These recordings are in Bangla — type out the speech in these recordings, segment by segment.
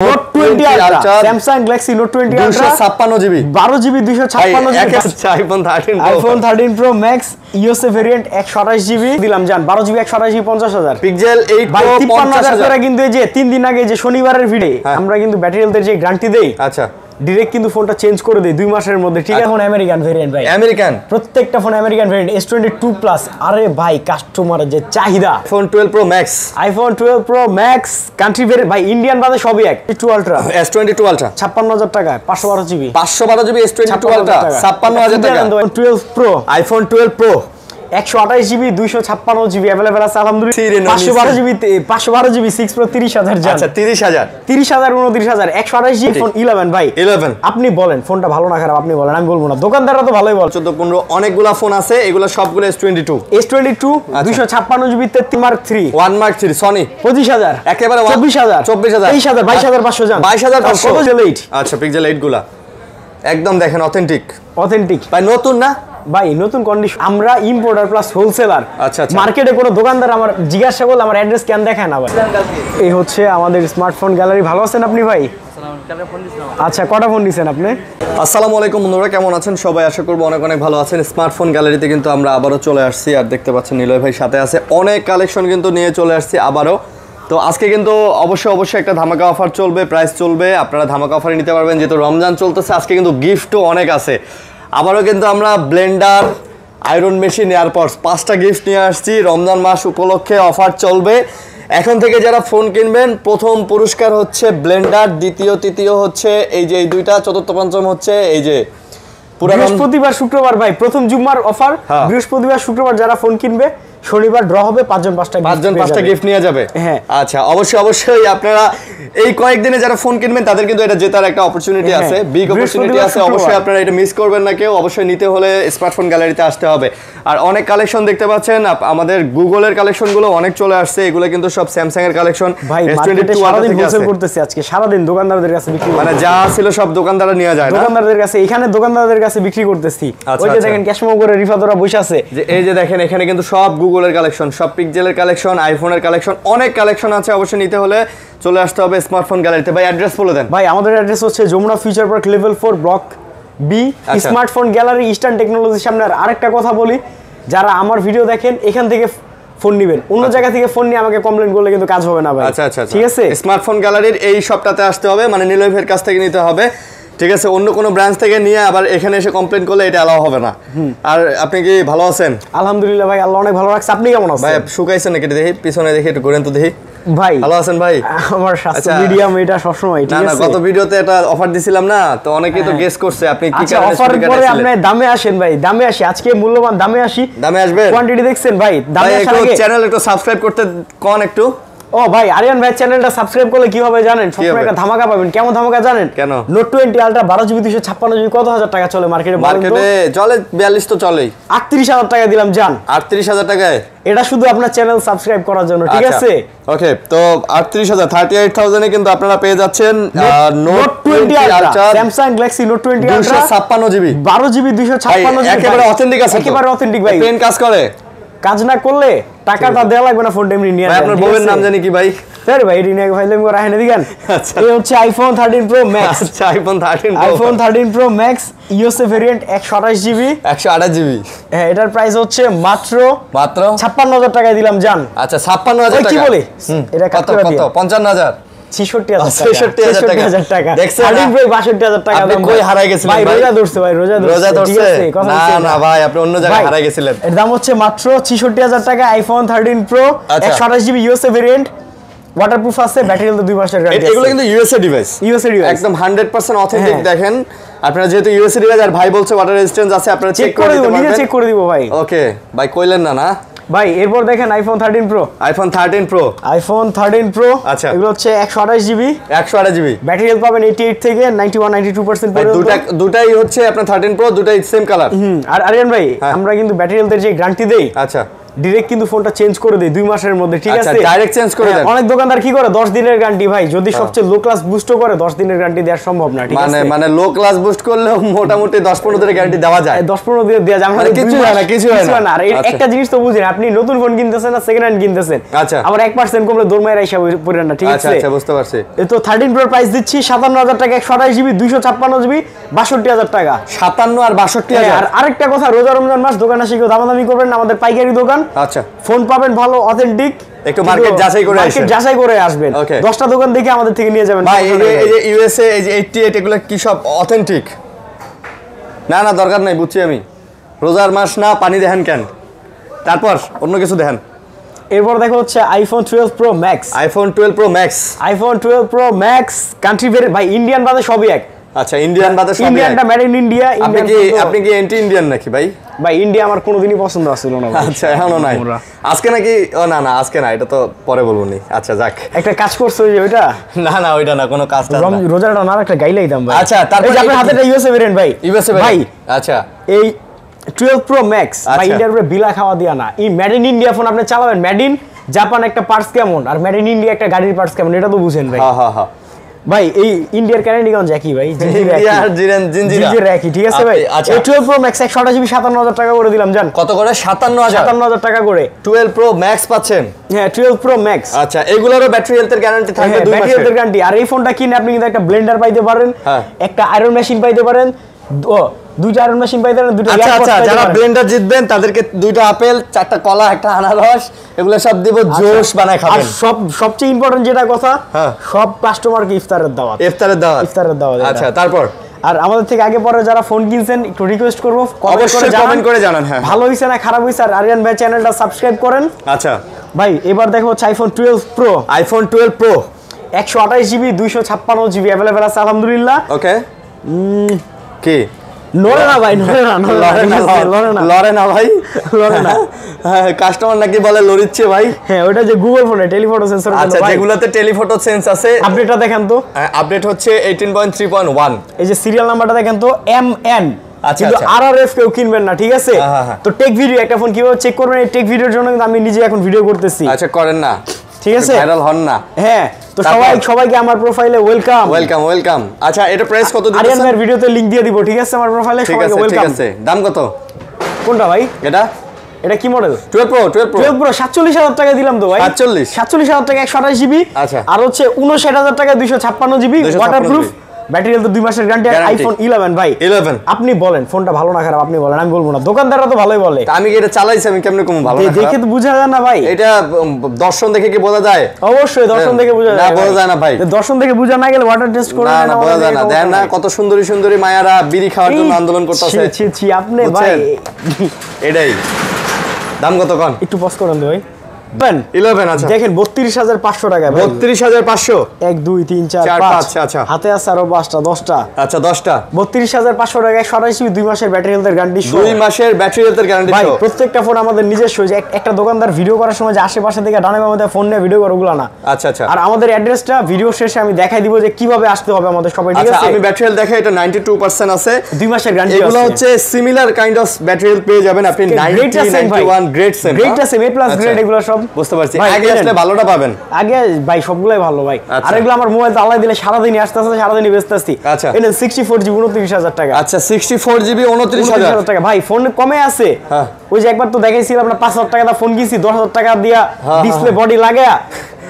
Note 20 Ultra, Samsung Galaxy Note 20 Ultra 256GB 12GB 256GB iPhone 13 Pro Max USA variant 128GB দিলাম জান 12GB 128GB 50000 Pixel 8 Pro 53000 করে কিন্তু এই যে 3 দিন আগে যে শনিবারের ভিডিও আমরা কিন্তু ব্যাটারি হেলথের যে গ্যারান্টি দেই আচ্ছা ডাইরেক্ট কিন্তু ফোনটা চেঞ্জ করে দেই 2 মাসের মধ্যে ঠিক আছে এখন আমেরিকান ভেরিয়েন্ট ভাই আমেরিকান প্রত্যেকটা phone American variant S22 plus আরে ভাই কাস্টমারের যে চাহিদা iPhone 12 Pro Max iPhone 12 Pro Max country variant ভাই ইন্ডিয়ান বাদে সবই এক S22 Ultra S22 Ultra 56000 টাকা 512GB 512GB S22 Ultra 56000 টাকা 12 Pro iPhone 12 Pro 128GB 256GB available আছে আলহামদুলিল্লাহ 512GB 6 Pro 30000 জান আচ্ছা 30000 29000 128GB ফোন 11 ভাই 11 আপনি বলেন ফোনটা ভালো না খারাপ আপনি বলেন আমি বলবো না দোকানদাররা তো ভালোই বল 14 15 অনেকগুলা ফোন আছে এগুলো সবগুলো S22 256GB 33 Mark 3 1 Mark 3 Sony 25000 একেবারে 24000 22500 জান 22500 কত জেল 8 আচ্ছা Pixel 8 গুলা একদম দেখেন অথেন্টিক ভাই নতুন না ভাই নতুন কন্ডিশন আমরা ইম্পোর্টার প্লাস হোলসেলার আচ্ছা মার্কেটে কোনো দোকানদার আমার জিজ্ঞাসা করলে আমার অ্যাড্রেস কেন দেখায় না ভাই এই হচ্ছে আমাদের স্মার্টফোন গ্যালারি ভালো আছেন আপনি ভাই আচ্ছা কটা ফোন দিয়েছেন আপনি আসসালামু আলাইকুম বন্ধুরা কেমন আছেন সবাই আশা করব অনেক অনেক ভালো আছেন স্মার্টফোন গ্যালারিতে কিন্তু আমরা আবারও চলে আসছি আর দেখতে পাচ্ছেন নিলয় ভাই সাথে আছে অনেক কালেকশন কিন্তু নিয়ে চলে আসছি আবারও তো আজকে কিন্তু অবশ্যই একটা ধামাকা অফার চলবে প্রাইস চলবে আপনারা ধামাকা অফারে নিতে পারবেন যেহেতু রমজান চলতেছে আজকে কিন্তু গিফটও অনেক আছে আবারও কিন্তু আমরা ব্লেন্ডার আয়রন মেশিন এয়ারপডস 5টা গিফট নিয়ে আসছি রমজান মাস উপলক্ষে অফার চলবে এখন থেকে যারা ফোন কিনবেন প্রথম পুরস্কার হচ্ছে ব্লেন্ডার দ্বিতীয় তৃতীয় হচ্ছে এই যে এই দুইটা চতুর্থ পঞ্চম হচ্ছে এই যে বৃহস্পতিবার শুক্রবার ভাই প্রথম জুম্মার অফার বৃহস্পতিবার শুক্রবার যারা ফোন কিনবে শনিবার ড্র হবে 5 জন 5টা গিফট নিয়ে যাবে হ্যাঁ আচ্ছা অবশ্যই আপনারা এই কয়েকদিনে যারা ফোন কিনবেন তাদের কিন্তু এটা জেতার একটা অপরচুনিটি আছে বিগ অপরচুনিটি আছে অবশ্যই আপনারা এটা মিস করবেন না কেউ অবশ্যই নিতে হলে স্মার্টফোন গ্যালারিতে আসতে হবে আর অনেক কালেকশন দেখতে পাচ্ছেন আমাদের গুগলের কালেকশনগুলো অনেক চলে আসছে এগুলো কিন্তু সব স্যামসাং এর কালেকশন ভাই মার্কেটে সারাদিন হোলসেল করতেছি আজকে সারাদিন দোকানদারদের কাছে বিক্রি মানে যা ছিল সব দোকানদাররা নিয়ে যায় না দোকানদারদের কাছে এখানে দোকানদারদের কাছে বিক্রি করতেছি ওই যে দেখেন ক্যাশমো করে রিফাদরা বসে আছে যে এই যে দেখেন এখানে কিন্তু সব গুগলের কালেকশন সব পিক্সেলের কালেকশন আইফোনের কালেকশন অনেক কালেকশন আছে অবশ্যই নিতে হলে চলে আসতে হবে স্মার্টফোন গ্যালারিতে ভাই অ্যাড্রেস বলে দেন ভাই আমাদের অ্যাড্রেস হচ্ছে Jamuna Future Park level 4 block B smartphone gallery eastern টেকনোলজির সামনে আর আরেকটা কথা বলি যারা আমার ভিডিও দেখেন এখান থেকে ফোন নেবেন অন্য জায়গা থেকে ফোন নিয়ে আমাকে কমপ্লেইন করলে কিন্তু কাজ হবে না ভাই আচ্ছা ঠিক আছে স্মার্টফোন গ্যালারির এই শপটাতে আসতে হবে মানে নিলয় ভাইয়ের কাছ থেকে নিতে হবে ঠিক আছে অন্য কোনো ব্রাঞ্চ থেকে নিয়ে আবার এখানে এসে কমপ্লেইন করলে এটা এলাও হবে না আর আপনি কি ভালো আছেন আলহামদুলিল্লাহ ভাই আল্লাহ অনেক ভালো রাখছে আপনি কেমন আছেন ভাই শুকাইছেন নাকি দেখি পিছনে দেখি একটু ঘুরেন তো দেখি ভাই ভালো আছেন ভাই আমার স্বাস্থ্য মিডিয়াম এটা সব সময় ঠিক আছে না গত ভিডিওতে একটা অফার দিছিলাম না তো অনেকেই তো গেস করছে আপনি কি কারণে অফার পরে আপনি দামে আসেন ভাই দামে আসি আজকে মূল্যবান দামে আসবেন কোয়ান্টিটি দেখছেন ভাই দামে আসার আগে চ্যানেল একটু সাবস্ক্রাইব করতে কোন একটু ও ভাই আরিয়ান ভাই চ্যানেলটা সাবস্ক্রাইব করলে কি হবে জানেন সবসময় একটা ধামাকা পাবেন কেমন ধামাকা জানেন কেন Note 20 Ultra 12GB 256GB কত হাজার টাকা চলে মার্কেটে চলে 42 তো চলেই 38000 টাকা দিলাম জান 38000 টাকায় এটা শুধু আপনার চ্যানেল সাবস্ক্রাইব করার জন্য ঠিক আছে ওকে তো 38000 এ কিন্তু আপনারা পেয়ে যাচ্ছেন Note 20 Ultra Samsung Galaxy Note 20 Ultra 256GB 12GB 256GB একেবারে অথেন্টিক আছে একেবারে অথেন্টিক ভাই পেন কাজ করে কাজ না করলে টাকাটা দেওয়া লাগবে না ফোনটা এমনি নিয়ে আপনার বউয়ের নাম জানি কি ভাই স্যার ভাই রিনা ভাইলাম করে রাখেন দিবেন এই হচ্ছে iPhone 13 Pro Max আচ্ছা iPhone 13 Pro Max USA variant 128GB হ্যাঁ এটার প্রাইস হচ্ছে মাত্র 56000 টাকায় দিলাম জান আচ্ছা 56000 টাকা কি বলি এটা কত 55000 66000 টাকা দেখছেন 62000 টাকা আপনি কই হারাই গেছিলেন ভাই রোজা ধরছে না ভাই আপনি অন্য জায়গায় হারাই গেছিলেন এর দাম হচ্ছে মাত্র 66000 টাকা iPhone 13 Pro 128GB USA variant waterproof আছে ব্যাটারি হেলথ 2 মাসের গ্যারান্টি আছে এগুলো কিন্তু ইউএসএ ডিভাইস একদম 100% অথেন্টিক দেখেন আপনারা যেহেতু ইউএসএ ডিভাইস আর ভাই বলছে ওয়াটার রেজিস্ট্যান্স আছে আপনারা চেক করে দিতে পারবেন চেক করে দিব ভাই ওকে ভাই কইলেন না ভাই এরপর দেখেন iPhone 13 Pro আচ্ছা এগুলো হচ্ছে 128GB ব্যাটারি হেলথ পাবেন 88 থেকে 91-92% পর্যন্ত দুটাই হচ্ছে আপনার 13 Pro দুটাই সেম কালার আর আরিয়ান ভাই আমরা কিন্তু ব্যাটারি হেলথের যে গ্যারান্টি দেই আচ্ছা ডিরেক্ট কিন্তু ফোনটা চেঞ্জ করে দেই 2 মাসের মধ্যে, ঠিক আচ্ছা আছে? ডাইরেক্ট চেঞ্জ করে দেন। অনেক দোকানদার কি করে 10 দিনের গ্যারান্টি ভাই, যদি সবচেয়ে লো ক্লাস বুস্টও করে 10 দিনের গ্যারান্টি দেওয়া সম্ভব না, ঠিক আছে? মানে লো ক্লাস বুস্ট করলেও মোটামুটি 10-15 দিনের গ্যারান্টি দেওয়া যায়। 10-15 দিন দেওয়া যায়, মানে কিছু হয় না, কিছু হয় না। আর একটা জিনিস তো বুঝেন, আপনি নতুন ফোন কিনতেছেন না সেকেন্ড হ্যান্ড কিনতেছেন, আচ্ছা আবার 1% কমলে দরমায়ের হিসাব পড়েন না, ঠিক আছে? আচ্ছা বুঝতে পারছি। এই তো 13 প্রো প্রাইস দিচ্ছি 57000 টাকা, 128 জিবি 256 জিবি 62000 টাকা। 57 আর 62,000। আর আরেকটা কথা, রোজা রমজান মাস দোকানে এসে কেউ দামাদামি করবেন না, আমাদের পাইকারি দোকান। আচ্ছা ফোন পাবেন ভালো অথেন্টিক, একটু মার্কেট যাচাই করে আসেন। মার্কেট যাচাই করে আসবেন, 10টা দোকান দেখে আমাদের থেকে নিয়ে যাবেন ভাই। এই যে ইউএসএ এই যে 88 এগুলো কি সব অথেন্টিক? না না দরকার নাই, বুঝছি আমি। রোজার মাস না, পানি দেখেন কেন? তারপর অন্য কিছু দেখেন। এরপর দেখো হচ্ছে iPhone 12 pro max. IPhone 12 pro max. IPhone 12 pro max country variant ভাই, ইন্ডিয়ান বাদে সবই এক। আচ্ছা ইন্ডিয়ান বাদে সবই এক। ইন্ডিয়ানটা মেড ইন ইন্ডিয়া। আপনি কি এন্টি ইন্ডিয়ান নাকি ভাই? ভাই ইন্ডিয়া আমার কোনোদিনই পছন্দ ছিল না ভাই। আচ্ছা এখনো নাই আজকে নাকি? ও না না আজকে না, এটা তো পরে বলবো নি। আচ্ছা যাক, একটা কাজ করছো ওই যে ওইটা। না না ওইটা না, কোনো কাজ না। রোজাটা না একটা গাইলাই দাম ভাই। আচ্ছা তারপর আপনার হাতে একটা ইউএসএ ভেরিয়েন্ট ভাই। ইউএসএ ভাই আচ্ছা এই 12 প্রো ম্যাক্স ভাই, ইন্ডিয়ার উপরে বিলা খাওয়া দিয়া না। এই মেড ইন ইন্ডিয়া ফোন আপনি চালাবেন, মেড ইন জাপান একটা পার্টস কেমন আর মেড ইন ইন্ডিয়া একটা গাড়ির পার্টস কেমন, এটা তো বুঝেন ভাই। হ্যাঁ হ্যাঁ হ্যাঁ ভাই এই ইন্ডিয়ার ক্যারেন্ডিগঞ্জ একই ভাই, জিঞ্জিরা একই, ঠিক আছে ভাই? আচ্ছা এই 12 প্রো ম্যাক্স 128 জিবি 57000 টাকা করে দিলাম জান। কত করে? 57000 টাকা করে 12 প্রো ম্যাক্স পাচ্ছেন। হ্যাঁ 12 প্রো ম্যাক্স। আচ্ছা এগুলোরও ব্যাটারি হেলথের গ্যারান্টি থাকবে 2 মাসের। ব্যাটারি হেলথের গ্যারান্টি। আর এই ফোনটা কিনে আপনি কিন্তু একটা ব্লেন্ডার পাইতে পারেন, একটা আয়রন মেশিন পাইতে পারেন, দুইটা আয়রন মেশিন পাইতে পারেন, দুটো আচ্ছা আচ্ছা যারা ব্লেন্ডার জিতবেন তাদেরকে 2টা আপেল, 4টা কলা, একটা আনারস, এগুলো সব দিব, জোশ বানায় খাবেন। আর সবচেয়ে ইম্পর্টেন্ট যেটা কথা, সব কাস্টমারকে ইফতারের দাওয়াত। আচ্ছা তারপর আর আমাদের থেকে আগে পরে যারা ফোন কিনছেন একটু রিকোয়েস্ট করব, অবশ্যই কমেন্ট করে জানান। হ্যাঁ ভালো হইছে না খারাপ হইছে, আর আরিয়ান ভাই চ্যানেলটা সাবস্ক্রাইব করেন। আচ্ছা ভাই এবার দেখো হচ্ছে iPhone 12 pro. IPhone 12 pro 128 GB 256 GB available আছে আলহামদুলিল্লাহ। ওকে কি লরে না ভাই, লরে না ভাই, লরে না। কাস্টমার নাকি বলে লরিচ্ছে ভাই। হ্যাঁ ওটা যে গুগল ফোনে টেলিফটো সেন্সর। আচ্ছা যেগুলোতে টেলিফটো সেন্স আছে, আপডেটটা দেখেন তো। আপডেট হচ্ছে 18.3.1। এই যে সিরিয়াল নাম্বারটা দেখেন তো MN। আচ্ছা কিন্তু RRF কেউ কিনবেন না, ঠিক আছে? তো টেক ভিডিও একটা ফোন কিভাবে চেক করবেন, এই টেক ভিডিওর জন্য কিন্তু আমি নিজে এখন ভিডিও করতেছি। আচ্ছা করেন না, ঠিক আছে? ভাইরাল হন না। হ্যাঁ তো সবাইকে আমার প্রোফাইলে ওয়েলকাম। আচ্ছা এটা প্রাইস কত দিচ্ছেন? আরিয়ান ভাইয়ের ভিডিওতে লিংক দিয়ে দিব, ঠিক আছে? আমার প্রোফাইলে সবাইকে ওয়েলকাম। ঠিক আছে দাম কত? কোনটা ভাই? এটা কি মডেল? 12 প্রো 47000 টাকা দিলাম তো ভাই। 47000 টাকা 128 জিবি। আচ্ছা আর হচ্ছে 59000 টাকা 256 জিবি, ওয়াটারপ্রুফ, ব্যাটারি হেলথ 2 মাসের গ্যারান্টি। আইফোন 11 ভাই 11। আপনি বলেন ফোনটা ভালো না খারাপ, আপনি বলেন, আমি বলবো না। দোকানদাররা তো ভালোই বলে। আমি কি এটা চালাইছি, আমি কেমনে কম ভালো না? দেখে তো বোঝা যায় না ভাই। এটা দর্শন দেখে কি বোঝা যায়? অবশ্যই দর্শন দেখে বোঝা যায়। না বোঝা যায় না ভাই, দর্শন দেখে বোঝা না গেলে ওয়াটার টেস্ট করে না বোঝা যায় না। দেন না কত সুন্দরী মায়ারা বিড়ি খাওয়ার জন্য আন্দোলন করতেছে। ছি আপনি ভাই এটাই দাম কত কোন? একটু পজ করেন ভাই। 11 আচ্ছা দেখেন 32500 টাকা। 32500 1 2 3 4 5। আচ্ছা হাতে আছে আরো 5টা 10টা। আচ্ছা 10টা 32500 টাকা 128 জিবি 2 মাসের ব্যাটারি হেলথের গ্যারান্টি। 2 মাসের ব্যাটারি হেলথের গ্যারান্টি ভাই প্রত্যেকটা ফোন আমাদের নিজস্ব। যে একটা দোকানদার ভিডিও করার সময় যে আশেপাশে থেকে ডানে বামে ফোন নিয়ে ভিডিও করে ওগুলা না। আচ্ছা আর আমাদের অ্যাড্রেসটা ভিডিও শেষে আমি দেখাই দিব যে কিভাবে আসতে হবে আমাদের সবাই, ঠিক আছে? আচ্ছা আমি ব্যাটারি হেলথ দেখাই, এটা 92% আছে, 2 মাসের গ্যারান্টি আছে। এগুলো হচ্ছে similar kind of battery health পেয়ে যাবেন আপনি। 90 91 গ্রেড সেম, গ্রেডটা সেম, A+ গ্রেড, এগুলো সব বুঝতে পারছি। আগে আসলে ভালোটা পাবেন। আগে ভাই সবগুলাই ভালো ভাই। আর এগুলো আমার মোবাইল তো আল্লাহ দিলে সারাদিনই আসতেছে, সারাদিনই বেচতেছি। আচ্ছা এটা 64 জিবি 29000 টাকা। আচ্ছা 64 জিবি 29000 টাকা ভাই। ফোন কমে আছে। ওই যে একবার তো দেখাইছিলাম আমরা 5000 টাকা দা ফোন কিনছি, 10000 টাকা দিয়া ডিসপ্লে বডি লাগায়া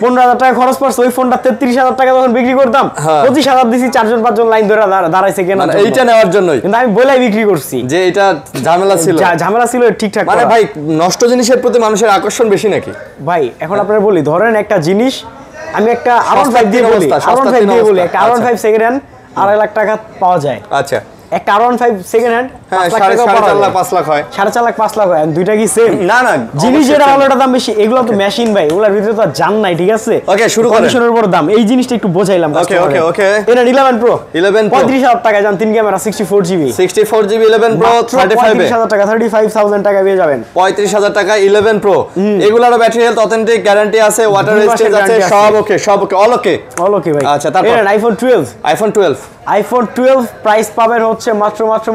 15000 টাকা খরচ পড়ছে। ওই ফোনটা 33000 টাকা যখন বিক্রি করতাম 25000 দিছি, 4জন 5জন লাইন ধরে দাঁড়াইছে কেন? এইটা নেওয়ার জন্যই। কিন্তু আমি বলেই বিক্রি করছি যে এটা ঝামেলা ছিল ঠিকঠাক। মানে ভাই নষ্ট জিনিসের প্রতি মানুষের আকর্ষণ বেশি নাকি ভাই? এখন আপনারা বলি, ধরেন একটা জিনিস আমি একটা R15 দিয়ে বলি, একটা R15 সেকেন্ড হ্যান্ড 2.5 লাখ টাকা পাওয়া যায়। আচ্ছা একটা R15 second hand 4.5 lakh 5 lakh হয়, 4.5 লাখ 5 লাখ হয়। দুইটা কি সেম? না জিনিস যেটা হলো ওটা দাম বেশি। এগুলো তো মেশিন ভাই, ওগুলোর ভিতরে তো জান নাই, ঠিক আছে? ওকে শুরু করেন। কন্ডিশনের উপর দাম, এই জিনিসটা একটু বোঝাইলাম। ওকে এটা 11 প্রো 35000 টাকা জান, 3 ক্যামেরা 64 জিবি 11 প্রো 35000 টাকা 35000 টাকা পেয়ে যাবেন। 35000 টাকা 11 প্রো। এগুলার ব্যাটারি হেলথ অথেন্টিক গ্যারান্টি আছে, ওয়াটার রেজিস্ট্যান্স আছে, সব ওকে ভাই। আচ্ছা তারপর আইফোন 12 প্রাইস পাবেন হচ্ছে হচ্ছে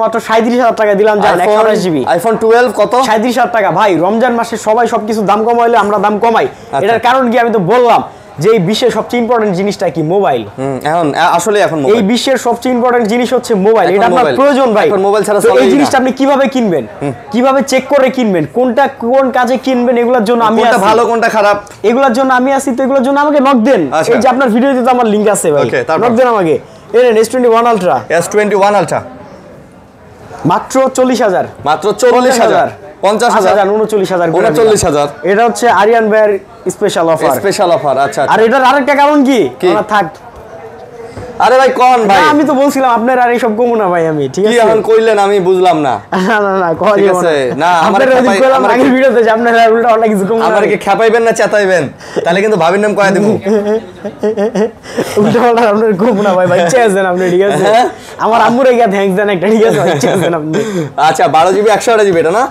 মাত্র 37,000 টাকা দিলাম জান 128 জিবি আইফোন 12 কত 37,000 টাকা ভাই রমজান মাসে সবাই সবকিছু দাম কমাইলে আমরা দাম কমাই এটার কারণ কি আমি তো বললাম যে এই বিশ্বের সবচেয়ে ইম্পর্টেন্ট জিনিসটা কি মোবাইল এখন আসলে এখন এই বিশ্বের সবচেয়ে ইম্পর্টেন্ট জিনিস হচ্ছে মোবাইল এটা আপনার প্রয়োজন ভাই এখন মোবাইল ছাড়া এই জিনিসটা আপনি কিভাবে কিনবেন কিভাবে চেক করে কিনবেন কোনটা কোন কাজে কিনবেন এগুলোর জন্য আমি কোনটা ভালো কোনটা খারাপ এগুলোর জন্য আমি আছি তো এগুলোর জন্য আমাকে নক দেন এই যে আপনার ভিডিওতে তো আমার লিংক আছে ভাই নক দেন আমাকে এই নেন S21 Ultra S21 Ultra মাত্র 40,000 মাত্র 40,000 50,000 39,000 এটা হচ্ছে আরিয়ান ভাইয়ের স্পেশাল অফার আচ্ছা আর এটার আরেকটা কারণ কি আমরা থাক আরে ভাই কোন ভাই আমি তো বলছিলাম আপনার আর এইসব কমু না ভাই আমি ঠিক আছে কি এখন কইলেন আমি বুঝলাম না না ঠিক আছে না আমাদের আগের ভিডিওতে যে আপনারা উল্টা পাল্টা কিছু কমু আমারে কি খেপাইবেন না চেতাইবেন তাহলে কিন্তু ভাবির নাম কয়া দেব উল্টা পাল্টা আপনার কমু না ভাই চেয়েছেন আপনি ঠিক আছে আমার আম্মুরে গিয়া থ্যাঙ্কস দেন একটা ঠিক আছে চেয়েছেন আপনি আচ্ছা 12 জিবি 128 জিবি এটা না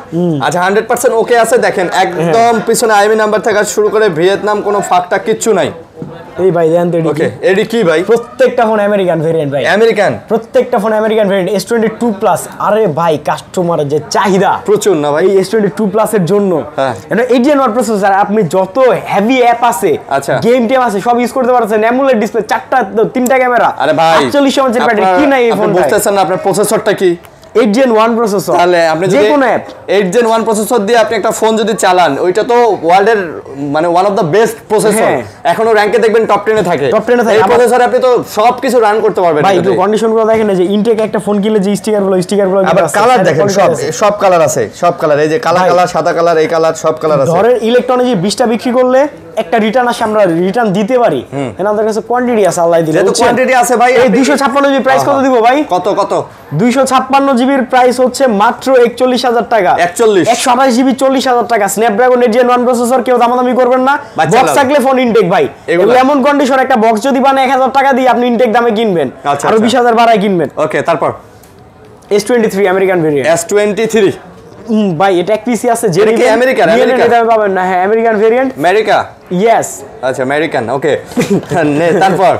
আচ্ছা 100% ওকে আছে দেখেন একদম পিছনে আইএমই নাম্বার থেকে শুরু করে ভিয়েতনাম কোনো ফাঁকটা কিচ্ছু নাই এই ভাই দেন তো ওকে এডি কি ভাই প্রত্যেকটা ফোন আমেরিকান ভেরিয়েন্ট ভাই আমেরিকান প্রত্যেকটা phone American variant S22 plus আরে ভাই কাস্টমারের যে চাহিদা প্রচুর না ভাই এই S22 প্লাস এর জন্য এটা 8 Gen 1 প্রসেসর আপনি যত হেভি অ্যাপ আছে গেম টেম আছে সব ইউজ করতে পারছেন অ্যামোলেড ডিসপ্লে তিনটা ক্যামেরা আরে ভাই 48 ইঞ্চের ব্যাটারি কি নাই এই ফোন বুঝতেছেন না আপনার প্রসেসরটা কি 8 Gen 1 প্রসেসর তাহলে আপনি যদি কোন অ্যাপ 8 Gen 1 প্রসেসর দিয়ে আপনি একটা ফোন যদি চালান ওইটা তো ওয়ার্ল্ডের মানে one of the best processor এখনো র‍্যাঙ্কে দেখবেন টপ 10 এ থাকে এই প্রসেসরে আপনি তো সবকিছু রান করতে পারবেন ভাই একটু কন্ডিশনগুলো দেখেন এই যে ইনটেক একটা ফোন কিনলে যে স্টিকারগুলো আবার কালার দেখেন সব কালার আছে সব কালার এই যে কালার সাদা কালার এই কালার সব কালার আছে ধরেন ইলেকট্রনিক্স 20টা বিক্রি করলে একটা রিটার্ন আসে আমরা রিটার্ন দিতে পারি আমাদের কাছে কোয়ান্টিটি আছে আল্লাহ দিলে তো কোয়ান্টিটি আছে ভাই এই 256 জিবি প্রাইস কত দিব ভাই কত 256 জিবির প্রাইস হচ্ছে মাত্র 41,000 টাকা 128 জিবি 40,000 টাকা স্ন্যাপড্রাগন 8 Gen 1 প্রসেসর কেউ দামাদামি করবেন না বক্স থাকলে ফোন ইনটেক ভাই এগুলো এমন কন্ডিশন একটা বক্স যদি বানায় 1000 টাকা দিয়ে আপনি ইনটেক দামে কিনবেন আর 20,000 বাড়ায় কিনবেন ওকে তারপর S23 আমেরিকান ভেরিয়েন্ট S23 ভাই এটা এক পিসি আছে যে কি আমেরিকান দামে পাবেন না হ্যাঁ আমেরিকান ভেরিয়েন্ট আমেরিকা ইয়েস আচ্ছা আমেরিকান ওকে তারপর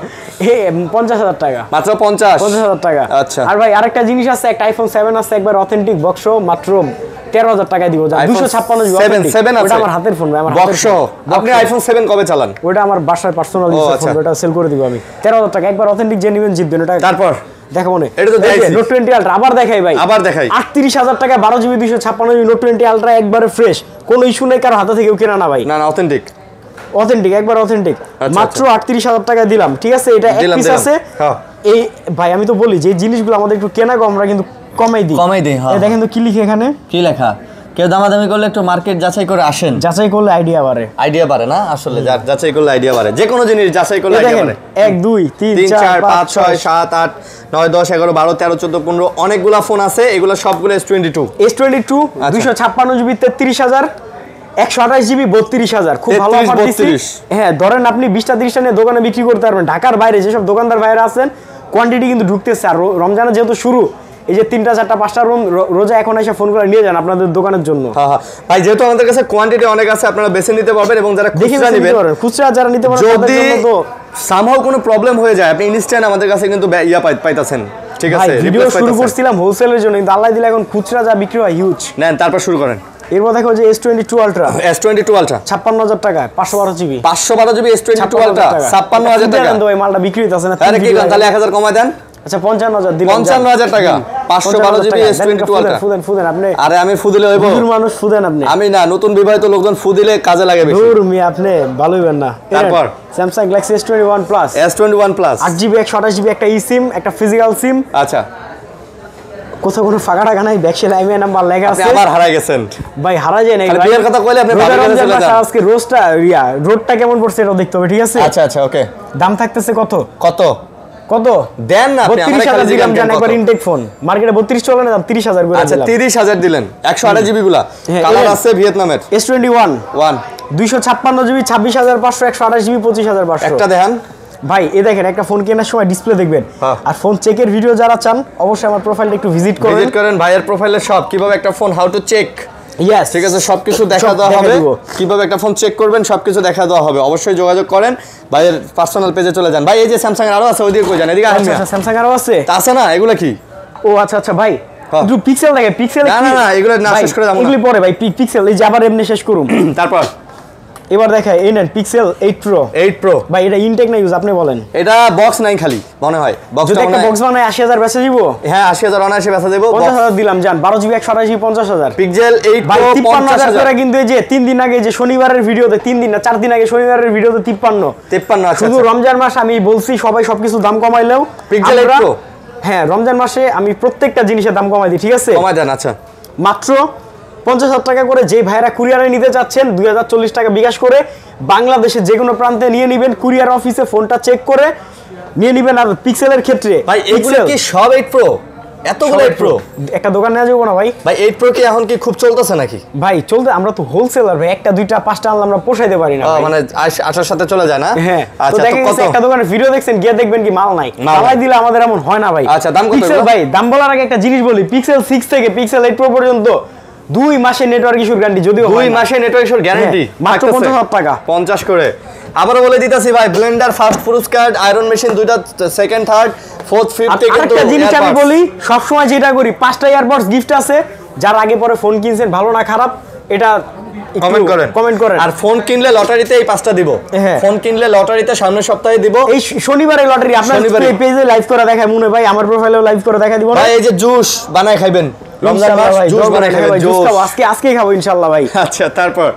50,000 টাকা মাত্র 50,000 টাকা আচ্ছা আর ভাই আরেকটা জিনিস আছে একটা আইফোন 7 আছে একবার অথেন্টিক বক্স মাত্র 13,000 টাকা দিব 256 জিবি 7 আছে ওটা আমার হাতের ফোন ভাই আমার বক্স আপনি আইফোন 7 কবে চালান ওটা আমার বাসার পার্সোনাল ফোন ওটা সেল করে দিব আমি 13,000 টাকা একবার অথেন্টিক যে নেবেন জিতবেন ওটা তারপর দেখো মনে এটা তো দেখাইছি নোট 20 আলট্রা আবার দেখাই ভাই আবার দেখাই 38,000 টাকা 12 জিবি 256 জিবি নোট 20 আলট্রা একবারে ফ্রেশ কোনো ইস্যু নাই কারো হাতে থেকেও কেনা না ভাই না অথেন্টিক একবার অথেন্টিক মাত্র 38,000 টাকা দিলাম ঠিক আছে এটা এক পিস আছে এই ভাই আমি তো বলি যে জিনিসগুলো আমাদের একটু কেনা কম আমরা কিন্তু কমাই দিই হ্যাঁ দেখেন তো কি লিখে এখানে কি লেখা কেউ দামাদামি করলে একটু মার্কেট যাচাই করে আসেন যাচাই করলে আইডিয়া বাড়ে না আসলে যাচাই করলে আইডিয়া বাড়ে যে কোনো জিনিস যাচাই করলে আইডিয়া বাড়ে 1 2 3 4 5 6 7 8 9 10 11 12 13 14 15 অনেকগুলা ফোন আছে এগুলো সবগুলো S22 256 জিবি 33,000 128 জিবি 32,000 খুব ভালো অফার দিচ্ছি হ্যাঁ ধরেন আপনি 20টা 30টা নিয়ে দোকানে বিক্রি করতে পারবেন ঢাকার বাইরে যেসব দোকানদার ভাইরা আছেন কোয়ান্টিটি কিন্তু ঢুকতেছে আর রমজানের যেহেতু শুরু এই যে 3টা 4টা 5টা রুম রোজা এখন এসে ফোনগুলো নিয়ে যান আপনাদের দোকানের জন্য হ্যাঁ ভাই যেহেতু আমাদের কাছে কোয়ান্টিটি অনেক আছে আপনারা বেছে নিতে পারবেন এবং যারা খুচরা নেবেন খুচরা যারা নিতে পারেন যদি সামহাউ কোনো প্রবলেম হয়ে যায় আপনি ইনস্ট্যান্ট আমাদের কাছে কিন্তু পাইতাছেন ঠিক আছে ভিডিও শুরু করছিলাম হোলসেলের জন্য কিন্তু আল্লাহ দিলে এখন খুচরা যা বিক্রি হয় হিউজ নেন তারপর শুরু করেন এরপর দেখো যে S22 Ultra 56,000 টাকা 512 জিবি S22 Ultra 56,000 টাকা কিন্তু এই মালটা বিক্রি হইতাছে না আরে কি তাহলে 1000 কমায় দেন আচ্ছা 55,000 দিলাম 55,000 টাকা 512 জিবি S22 Ultra ফুদেন আপনি আরে আমি ফুদিলে হইবো দূর মানুষ ফুদেন আপনি আমি না নতুন বিবাহিত লোকজন ফুদিলে কাজে লাগে বেশি দূর মি আপনি ভালো হইবেন না তারপর Samsung Galaxy S21 Plus 8GB 128 GB একটা eSIM একটা ফিজিক্যাল সিম আচ্ছা কোথাও কোনো ফাঁকা টাকা নাই ব্যাকসেল আইএমআই নাম্বার লেখা আছে আপনি আবার হারাই গেছেন ভাই হারা যায় না ভাই বিয়ের কথা কইলে আপনি ভালো করে চলে যান আজকে রোডটা কেমন পড়ছে এটা দেখতে হবে ঠিক আছে আচ্ছা ওকে দাম থাকতেছে কত দেন না আপনি আমারে খালি জিগাম জান একবার ইনটেক ফোন মার্কেটে 32 চলে না দাম 30,000 করে আচ্ছা 30,000 দিলেন 128 জিবি গুলা কালার আছে ভিয়েতনামের S21 256 জিবি 26,500 128 জিবি 25,500 একটা দেখেন ভাই এই দেখেন একটা ফোন কেনার সময় ডিসপ্লে দেখবেন আর ফোন চেকের ভিডিও যারা চান অবশ্যই আমার প্রোফাইলটা একটু ভিজিট করেন ভাইয়ের প্রোফাইলে সব কিভাবে একটা phone how to check yes ঠিক আছে সবকিছু দেখা দেওয়া হবে কিভাবে একটা ফোন চেক করবেন সবকিছু দেখা দেওয়া হবে অবশ্যই যোগাযোগ করেন ভাইয়ের পার্সোনাল পেজে চলে যান ভাই এই যে স্যামসাং এর আরো আছে ওইদিকে কই যান এদিকে আসেন স্যামসাং আরো আছে তা আছে না এগুলা কি ও আচ্ছা আচ্ছা ভাই হ্যাঁ। একটু পিক্সেল দেখে পিক্সেল না, না, না, এগুলো না শেষ করে যাবো না। এগুলি পরে ভাই পিক্সেল এই যে আবার এমনি শেষ করুন তারপর এবার দেখায় এই নেন পিক্সেল 8 প্রো 8 প্রো ভাই এটা ইনটেক না ইউজ আপনি বলেন এটা বক্স নাই খালি মনে হয় যদি একটা বক্স বানায় 80000 বেচে দিব হ্যাঁ 80000 অনায়াসে বেচা দেব 50000 দিলাম জান 12 জিবি 128 জিবি 50000 পিক্সেল 8 ভাই প্রো 53000 করে কিন্তু এই যে 3 দিন আগে যে শনিবারের ভিডিওতে 3 দিন না 4 দিন আগে শনিবারের ভিডিওতে 53 53 আচ্ছা শুধু রমজান মাস আমি বলছি সবাই সবকিছু দাম কমাইলেও পিক্সেল 8 প্রো হ্যাঁ রমজান মাসে আমি প্রত্যেকটা জিনিসের দাম কমাই দিই ঠিক আছে কমাই দেন আচ্ছা মাত্র 50000 টাকা করে যে ভাইরা কুরিয়ারে নিতে চাচ্ছেন 2040 টাকা বিকাশ করে বাংলাদেশের যে কোনো প্রান্তে নিয়ে নেবেন কুরিয়ার অফিসে ফোনটা চেক করে নিয়ে নেবেন আর পিক্সেলের ক্ষেত্রে ভাই এগুলো কি সব 8 প্রো এতগুলো 8 প্রো একটা দোকান নিয়ে যাবো না ভাই ভাই 8 প্রো কি এখন কি খুব চলতেছে নাকি ভাই চলতে আমরা তো হোলসেলার ভাই একটা দুইটা পাঁচটা আনলে আমরা পোষাইতে পারি না ভাই। মানে আসার সাথে চলে যায় না হ্যাঁ তো আচ্ছা তো দেখেন কত একটা দোকানে ভিডিও দেখছেন গিয়ে দেখবেন কি মাল নাই মাল সবাই নাই। দিলে আমাদের এমন হয় না ভাই আচ্ছা, দাম কত পিক্সেল এগুলো? ভাই দাম বলার আগে একটা জিনিস বলি পিক্সেল 6 থেকে পিক্সেল 8 প্রো পর্যন্ত 2 মাসের নেটওয়ার্ক ইস্যুর গ্যারান্টি যদিও 2 মাসে নেটওয়ার্ক ইস্যুর গ্যারান্টি হ্যাঁ, মাত্র 50000 টাকা 50 করে আবারও বলে দিতেছি ভাই Blender fast food card iron machine দুইটা সেকেন্ড থার্ড ফোর্থ ফিফথ কিন্তু আরেকটা জিনিস আমি earbuds। বলি সব সময় যেটা করি 5টা ইয়ারবাডস গিফট আছে যার আগে পরে ফোন কিনছেন ভালো না খারাপ এটা কমেন্ট করেন আর ফোন কিনলে লটারিতে এই 5টা দিব হ্যাঁ। ফোন কিনলে লটারিতে সামনের সপ্তাহে দিব এই শনিবারে লটারি আপনার শনিবারে। পেজে লাইভ করে দেখায় মনে ভাই আমার প্রোফাইলেও লাইভ করে দেখা দিব না ভাই এই যে জুস বানায় খাইবেন রমজান ইনশাআল্লাহ মাস ভাই, জুস দোয়া করে বানায় খাই খাইবেন ভাই, জুস জুস খাবো আজকেই খাবো ইনশাআল্লাহ ভাই আচ্ছা তারপর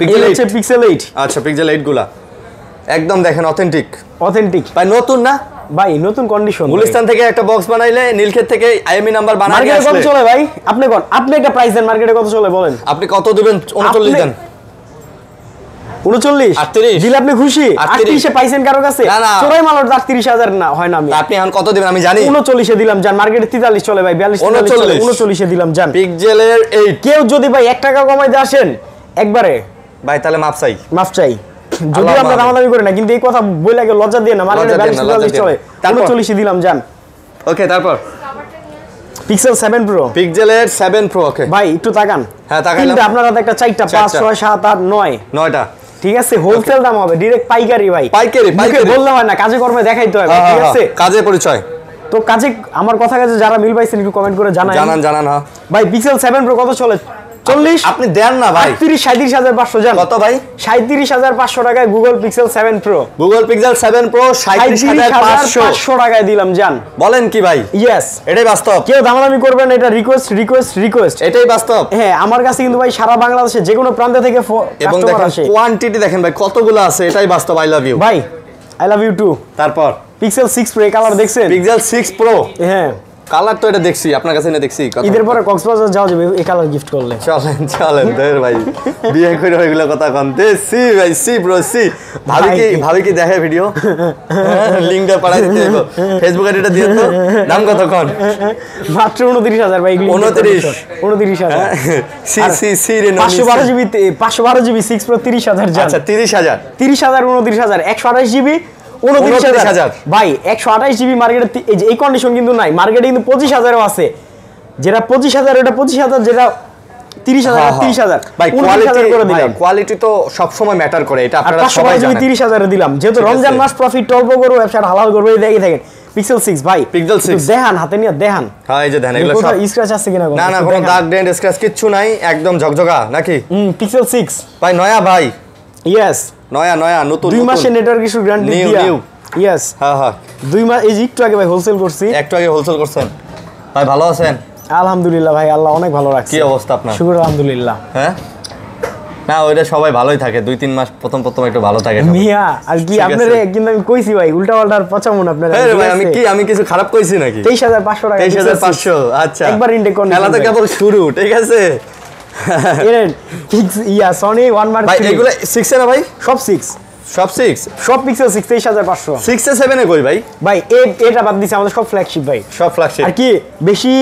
এই পিক্সেল হচ্ছে 8 পিক্সেল 8 আচ্ছা পিক্সেল 8 গুলা একদম দেখেন অথেন্টিক অথেন্টিক ভাই নতুন না ভাই নতুন কন্ডিশন গুলিস্তান থেকে একটা বক্স বানাইলে নীলক্ষেত থেকে আইএমই নাম্বার বানাই মার্কেটে কত আসলে চলে ভাই আপনি কোন আপনি একটা প্রাইস দেন মার্কেটে কত চলে বলেন আপনি কত দিবেন 39 দেন 39 38 দিলে আপনি খুশি 38 38 এ পাইছেন কারো কাছে না, না। চোরাই মাল 38000 না হয় না আমি আপনি এখন কত দিবেন আমি জানি 39 এ দিলাম জান মার্কেটে 43 চলে ভাই 42 43 চলে 39 এ দিলাম জান পিক্সেলের 8 কেউ যদি ভাই 1 টাকা কমাইতে আসেন একবারে ভাই তাহলে মাপ চাই মাফ চাই যদি আল্লাহ আমরা মাফ। দামাদামি করি না কিন্তু এই কথা বই লাগে লজ্জা দিয়ে না মার্কেটে লজ্জা দিয়ে না, 42 লজ্জা দিয়ে চলে না। তারপর? 39 এ দিলাম জান ওকে তারপর পিক্সেল 7 প্রো পিক্সেলের 7 প্রো ওকে ভাই একটু তাকান হ্যাঁ, তাকাইলাম। তিনটা আপনার হাতে একটা 4টা 5 চারটা। 6 7 8 9 9টা ঠিক আছে হোলসেল দাম হবে ডাইরেক্ট পাইকারি ভাই পাইকারি, মুখে পাইকারি। বললে হয় না কাজে কর্মে দেখাইতে হবে ঠিক আছে কাজে পরিচয় তো কাজে আমার কথা কাজে যারা মিল পাইছেন একটু কমেন্ট করে জানান জানান হ্যাঁ ভাই পিক্সেল 7 প্রো কত চলে 40 আপনি দেন না ভাই 37500 জান কত ভাই 37500 টাকায় Google pixel 7 pro Google pixel 7 pro 37500 500 টাকায় দিলাম জান বলেন কি ভাই ইয়েস এটাই বাস্তব কেউ দামাদামি করবেন এটা রিকোয়েস্ট এটাই বাস্তব হ্যাঁ আমার কাছে কিন্তু ভাই সারা বাংলাদেশে যে কোনো প্রান্ত থেকে এবং কাস্টমার দেখেন আসে কোয়ান্টিটি দেখেন ভাই কতগুলো আছে এটাই বাস্তব আই লাভ ইউ ভাই আই লাভ ইউ টু তারপর পিক্সেল 6 প্রো কালার দেখছেন পিক্সেল 6 প্রো হ্যাঁ কালার তো এটা দেখছি আপনার কাছে না দেখছি কথা ঈদের পরে কক্সবাজার যাওয়া যাবে এই কালার গিফট করলে চলেন ধর ভাই বিয়ে করে ওইগুলো কথা কনতে সি ভাই সি ব্রো সি ভাবি কি দেখে ভিডিও লিংকটা পাঠাই দিতে দেখো ফেসবুক আইডিটা দিয়ে তো দাম কত কোন মাত্র 29000 ভাই এগুলো 29000 সি সি সি রে 512 জিবি 512 জিবি 6 প্রো 30000 জান আচ্ছা 30000 30000 29000 128 জিবি 29000 ভাই 128 জিবি মার্কেটে এই যে এই কন্ডিশন কিন্তু নাই মার্কেটে কিন্তু 25000 ও আছে যেটা 25000 এটা 25000 যেটা 30000 30000 ভাই কোয়ালিটি করে দিলাম কোয়ালিটি তো সব সময় ম্যাটার করে এটা আর আপনারা সবাই 512 জিবি জানেন 30000 এ দিলাম যেহেতু ঠিক আছে। রমজান মাস প্রফিট অল্প করব ব্যবসা হালাল করব এই দেখি থাকেন পিক্সেল 6 ভাই Pixel 6 একটু দেখান হাতে নিয়ে দেখান হ্যাঁ এই যে দেখেন এগুলো কোথাও সব স্ক্র্যাচ আছে কিনা না কোনো দাগ ডেন্ট স্ক্র্যাচ কিচ্ছু নাই একদম ঝকঝকা নাকি পিক্সেল 6 ভাই নয়া ভাই ইয়েস নয়া নতুন 2 মাসের নেটওয়ার্ক ইস্যু গ্যারান্টি New, দিয়া new। ইয়েস হ্যাঁ 2 মাস এই যে একটু আগে ভাই হোলসেল করছি একটু আগে হোলসেল করছেন ভাই ভালো আছেন আলহামদুলিল্লাহ ভাই আল্লাহ অনেক ভালো রাখছে কি অবস্থা আপনার শুকর আলহামদুলিল্লাহ হ্যাঁ না ওইটা সবাই ভালোই থাকে 2-3 মাস প্রথম একটু ভালো থাকে সবাই। মিয়া আর কি ঠিক আছে। আপনারে কিন্তু আমি কইছি ভাই উল্টা পাল্টা পচামুন আপনারা হ্যাঁ রে ভাই আমি কিছু খারাপ কইছি নাকি 23500 টাকা 23500 আচ্ছা একবার ইনটেক করুন খেলা তো কেবল শুরু ঠিক আছে এরেন ফিক্স ইয়া সনি 1 মার্ক ভাই এগুলো 6 এ না ভাই সব 6 সব 6 সব পিক্সেল 26500 6 এ 7 এ কই ভাই ভাই এটা বাদ দিছে আমাদের সব ফ্ল্যাগশিপ ভাই সব ফ্ল্যাগশিপ আর কি বেশি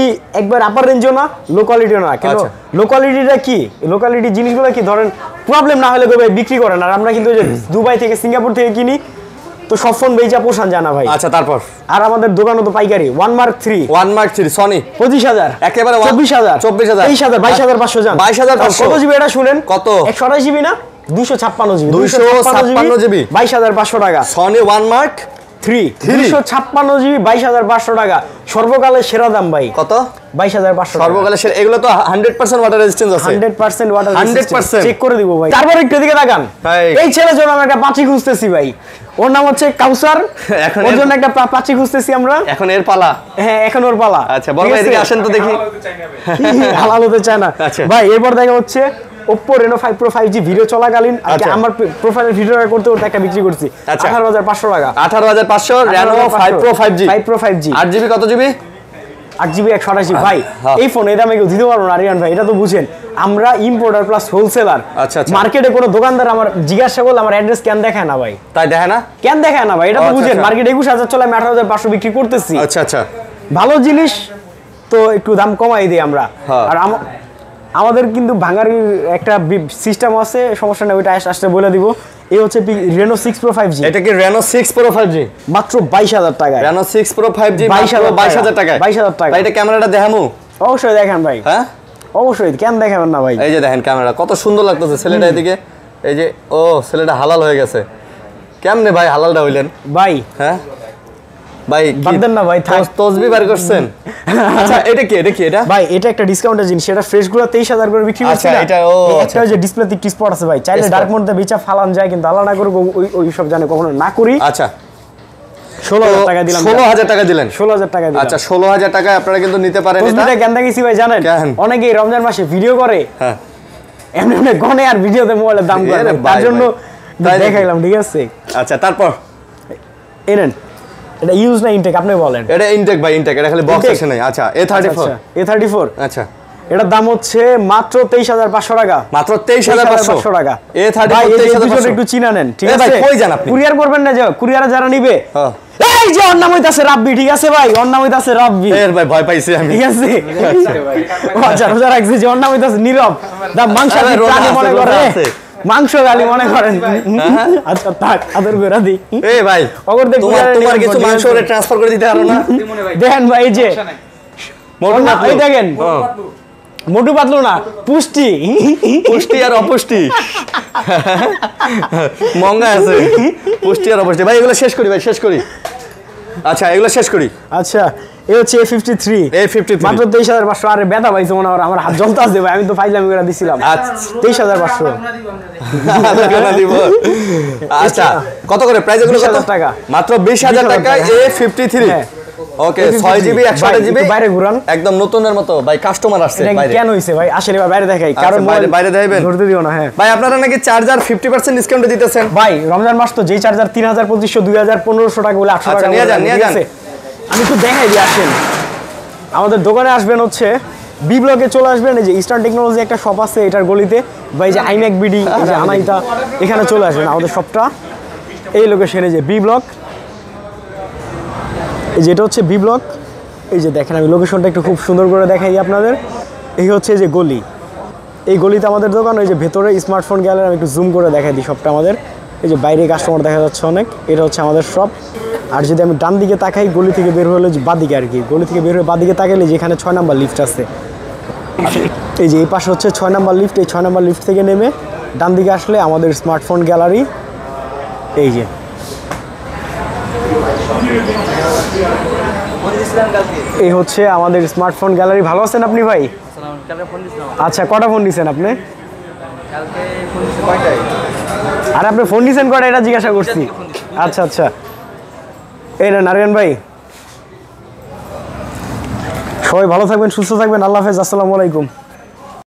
একবার আপার রেঞ্জও না লো কোয়ালিটিও না কিন্তু আচ্ছা। লো কোয়ালিটিটা কি লো কোয়ালিটি জিনিসগুলো কি ধরেন প্রবলেম না হলে ভাই বিক্রি করেন আর আমরা কিন্তু ওই যে দুবাই থেকে সিঙ্গাপুর থেকে কিনি তো সব ফোন বেচা পোষান জানা ভাই আচ্ছা তারপর আর আমাদের দোকানও তো পাইকারি 1 মার্ক 3 1 মার্ক 3 সনি 25000 একেবারে 24000 24000 22500 জান 22500 কত জিবি এটা শুনেন কত 128 জিবি না 256 জিবি 256 জিবি 22500 টাকা সনি 1 মার্ক 256 জিবি 22,500 টাকা, সর্বকালের সেরা দাম ভাই। কত? 22,500 সর্বকালের সেরা। এগুলো তো 100% ওয়াটার রেজিস্ট্যান্স আছে। 100% ওয়াটার 100% চেক করে দিব ভাই। তারপর একটু দিকে তাকান, এই ছেলের জন্য আমরা একটা পাঁচি খুঁজতেছি ভাই। ওর নাম হচ্ছে কাউসার, ওর জন্য একটা পাঁচি খুঁজতেছি আমরা। এখন এর পালা। হ্যাঁ, এখন ওর পালা। আচ্ছা, বড় ভাই এদিকে আসেন তো দেখি। হালাল হতে চায় না ভাই। এরপর দেখা হচ্ছে Oppo Reno 5 Pro 5G video চলাকালীন আমার প্রোফাইলের ভিডিও করতে ওর একটা বিক্রি করছি 18,500 টাকা। 18,500 Reno 5 Pro 5G। 5 Pro 5G 8GB কত জিবি? 8GB 128GB ভাই। এই ফোন এই দামে কেউ দিতে পারবো না আরিয়ান ভাই, এটা তো বুঝেন আমরা ইম্পোর্টার প্লাস হোলসেলার। আচ্ছা আচ্ছা। মার্কেটে কোনো দোকানদার আমার জিজ্ঞাসা করলে আমার অ্যাড্রেস কেন দেখায় না ভাই? তাই দেখে না? কেন দেখায় না ভাই? এটা তো বুঝেন মার্কেটে 21,000 চলে, আমি 18,500 বিক্রি করতেছি। আচ্ছা আচ্ছা। ভালো জিনিস তো একটু দাম কমাই দিই আমরা। আর আমাদের কিন্তু ভাঙারির একটা সিস্টেম আছে, সমস্যা নেই, ওইটা আসতে বলে দিব। এই হচ্ছে Reno 6 Pro 5G। এটা কি Reno 6 Pro 5G? মাত্র 22,000 টাকায়। Reno 6 Pro 5G 22,000 টাকায়। 22,000 টাকা। ভাই এটা ক্যামেরাটা দেখামু? অবশ্যই দেখেন ভাই। হ্যাঁ অবশ্যই, কেন দেখাবেন না ভাই? এই যে দেখেন ক্যামেরা কত সুন্দর লাগতেছে। ছেলেটা এদিকে, এই যে ও ছেলেটা হালাল হয়ে গেছে। কেমনে ভাই হালালটা হইলেন ভাই? হ্যাঁ ভাই বাদ দেন না ভাই, তসবি বার করছেন। আচ্ছা এটা কি এটা ভাই? এটা একটা ডিসকাউন্টের জিনিস, এটা ফ্রেশ গুলো 23,000 করে বিক্রি করছি না। এটা একটা যে ডিসপ্লেতে একটু স্পট আছে ভাই, চাইলে ডার্ক মোডে বেচা ফালান যায়, কিন্তু আল্লাহ না করুক ওই সব জানে কখনো না করি। আচ্ছা 16,000 টাকা দিলাম। 16,000 টাকা দিলেন? 16,000 টাকা দিলাম। আচ্ছা 16,000 টাকায় আপনারা কিন্তু নিতে পারেন। এটা কেন দেখাইছি ভাই জানেন? অনেকেই রমজান মাসে ভিডিও করে, হ্যাঁ এমনি এমনি গনে আর ভিডিওতে মোবাইলের দাম করে, তার জন্য দেখাইলাম, ঠিক আছে? আচ্ছা তারপর এনেন। এটা ইউজ না ইনটেক আপনি বলেন? এটা ইনটেক ভাই, ইনটেক। এটা খালি বক্স আছে নাই। আচ্ছা A34। আচ্ছা এটার দাম হচ্ছে মাত্র 23,500 টাকা। মাত্র 23,500 টাকা। A34 23,500 একটু চিনা নেন, ঠিক আছে? ভাই কই যান আপনি? কুরিয়ার করবেন না, যে কুরিয়ারে যারা নিবে, এই যে ওর নাম হইতাছে রাব্বি, ঠিক আছে ভাই? ওর নাম হইতাছে রাব্বি। এর ভাই ভয় পাইছি আমি, ঠিক আছে? আচ্ছা রোজা রাখছে যে ওর নাম হইতাছে নীরব, দা মাংস প্রাণী মনে করে, মাংস গালি মনে করেন। আচ্ছা থাক, আদর করে দি। এই ভাই তোমার কিছু মাংস ওরে ট্রান্সফার করে দিতে পারো না? দেখেন ভাই, এই যে এই দেখেন, মোটু পাতলু না, পুষ্টি আর অপুষ্টি মঙ্গা আছে, পুষ্টি আর অপুষ্টি। ভাই এগুলো শেষ করি, ভাই শেষ করি। আচ্ছা এগুলো শেষ করি। আচ্ছা এই হচ্ছে A53 মাত্র 23,500। আরে ব্যথা পাইছে মনে হয়, আমার হাত জ্বলতে আছে ভাই, আমি তো ফাইজলামি করে দিছিলাম। 23,500 দিব। আচ্ছা কত করে প্রাইস? এগুলো কত টাকা? মাত্র 20,000 টাকায় A53। ওকে 6GB 128GB বাইরে ঘুরান, একদম নতুনের মতো। ভাই কাস্টমার আসছে বাইরে। কেন হইছে ভাই? আসলে বাইরে দেখাই, কারণ বাইরে দেখাবেন, ধরতে দিও না। হ্যাঁ ভাই আপনারা নাকি চার্জার 50% ডিসকাউন্টে দিতেছেন ভাই। রমজান মাস তো, যেই চার্জার 3,2500 2,000 টাকা বলে 800 টাকা নিয়ে যান। আমি একটু দেখাই দিই, আসেন আমাদের দোকানে। আসবেন হচ্ছে বি ব্লকে চলে আসবেন, এই যে ইস্টার্ন টেকনোলজি একটা শপ আছে এটার গলিতে, ভাই যে আইম্যাক বিডি, এই যে আনাইতা, এখানে চলে আসবেন। আমাদের শপটা এই লোকেশনে, যে বি ব্লক, এই যেটা হচ্ছে বি ব্লক। এই যে দেখেন, আমি লোকেশনটা একটু খুব সুন্দর করে দেখাই আপনাদের। এই হচ্ছে যে গলি, এই গলিতে আমাদের দোকান। ওই যে ভেতরে স্মার্টফোন গ্যালারি, আমি একটু জুম করে দেখাই দিই শপটা আমাদের। এই যে বাইরে কাস্টমার দেখা যাচ্ছে অনেক, এটা হচ্ছে আমাদের শপ। আর যদি আমি ডান দিকে তাকাই, গলি থেকে বের হলে বাদিকে আর কি, গলি থেকে বের হয়ে বাদিকে তাকাইলে যেখানে 6 নাম্বার লিফট আছে, এই যে এই পাশে হচ্ছে 6 নাম্বার লিফট। এই 6 নাম্বার লিফট থেকে নেমে ডান দিকে আসলে আমাদের স্মার্টফোন গ্যালারি। এই যে এই হচ্ছে আমাদের স্মার্টফোন গ্যালারি। ভালো আছেন আপনি ভাই? আচ্ছা কটা ফোন দিয়েছেন আপনি? আর আপনি ফোন দিয়েছেন কটা, এটা জিজ্ঞাসা করছি। আচ্ছা আচ্ছা, এই না নারায়ণ ভাই, সবাই ভালো থাকবেন, সুস্থ থাকবেন। আল্লাহ হাফেজ, আসসালামু আলাইকুম।